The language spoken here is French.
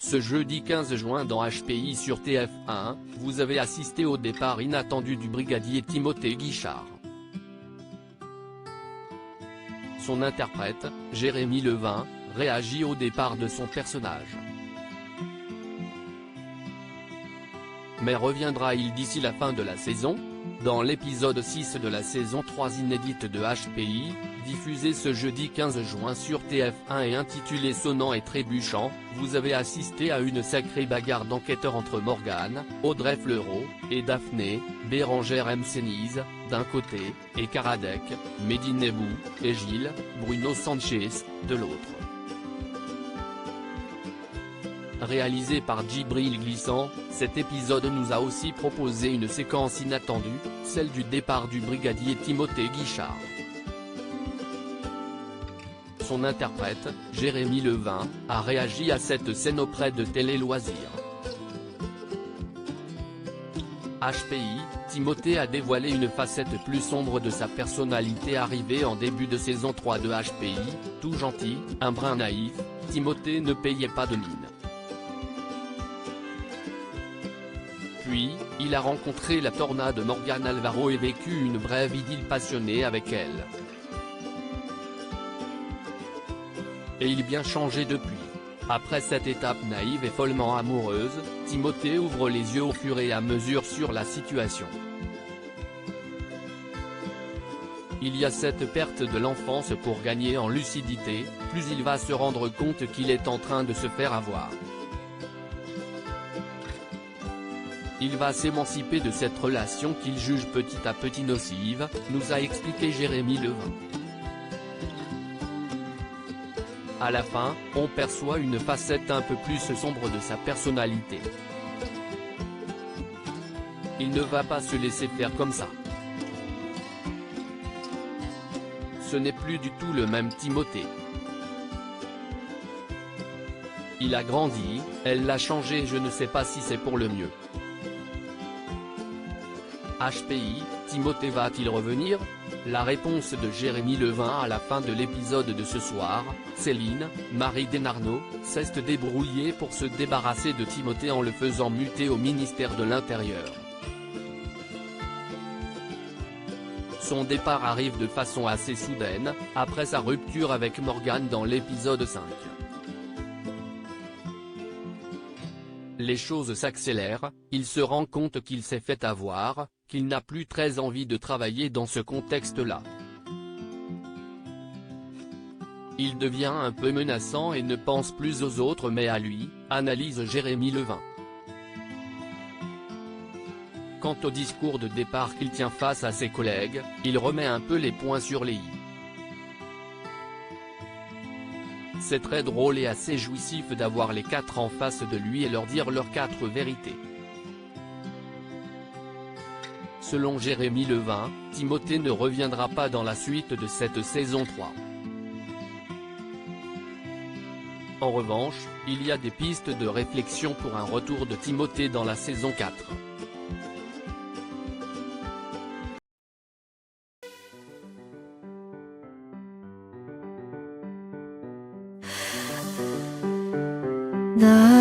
Ce jeudi 15 juin dans HPI sur TF1, vous avez assisté au départ inattendu du brigadier Timothée Guichard. Son interprète, Jérémy Levin, réagit au départ de son personnage. Mais reviendra-il d'ici la fin de la saison? Dans l'épisode 6 de la saison 3 inédite de HPI, diffusé ce jeudi 15 juin sur TF1 et intitulé Sonnant et trébuchant, vous avez assisté à une sacrée bagarre d'enquêteurs entre Morgane, Audrey Fleurot, et Daphné, Bérengère Mcenise, d'un côté, et Karadec, Mehdi Nebou, et Gilles, Bruno Sanchez, de l'autre. Réalisé par Djibril Glissant, cet épisode nous a aussi proposé une séquence inattendue, celle du départ du brigadier Timothée Guichard. Son interprète, Jérémy Levin, a réagi à cette scène auprès de Télé Loisirs. HPI, Timothée a dévoilé une facette plus sombre de sa personnalité arrivée en début de saison 3 de HPI, tout gentil, un brin naïf, Timothée ne payait pas de mine. Puis, il a rencontré la tornade Morgane Alvaro et vécu une brève idylle passionnée avec elle. Et il a bien changé depuis. Après cette étape naïve et follement amoureuse, Timothée ouvre les yeux au fur et à mesure sur la situation. Il y a cette perte de l'enfance pour gagner en lucidité, plus il va se rendre compte qu'il est en train de se faire avoir. Il va s'émanciper de cette relation qu'il juge petit à petit nocive, nous a expliqué Jérémy Levin. À la fin, on perçoit une facette un peu plus sombre de sa personnalité. Il ne va pas se laisser faire comme ça. Ce n'est plus du tout le même Timothée. Il a grandi, elle l'a changé, je ne sais pas si c'est pour le mieux. HPI, Timothée va-t-il revenir? La réponse de Jérémy Levin à la fin de l'épisode de ce soir, Céline, Marie Desnarnaud, s'est débrouillée pour se débarrasser de Timothée en le faisant muter au ministère de l'Intérieur. Son départ arrive de façon assez soudaine, après sa rupture avec Morgane dans l'épisode 5. Les choses s'accélèrent, il se rend compte qu'il s'est fait avoir, qu'il n'a plus très envie de travailler dans ce contexte-là. Il devient un peu menaçant et ne pense plus aux autres mais à lui, analyse Jérémy Levin. Quant au discours de départ qu'il tient face à ses collègues, il remet un peu les points sur les i. C'est très drôle et assez jouissif d'avoir les quatre en face de lui et leur dire leurs quatre vérités. Selon Jérémy Levin, Timothée ne reviendra pas dans la suite de cette saison 3. En revanche, il y a des pistes de réflexion pour un retour de Timothée dans la saison 4. 나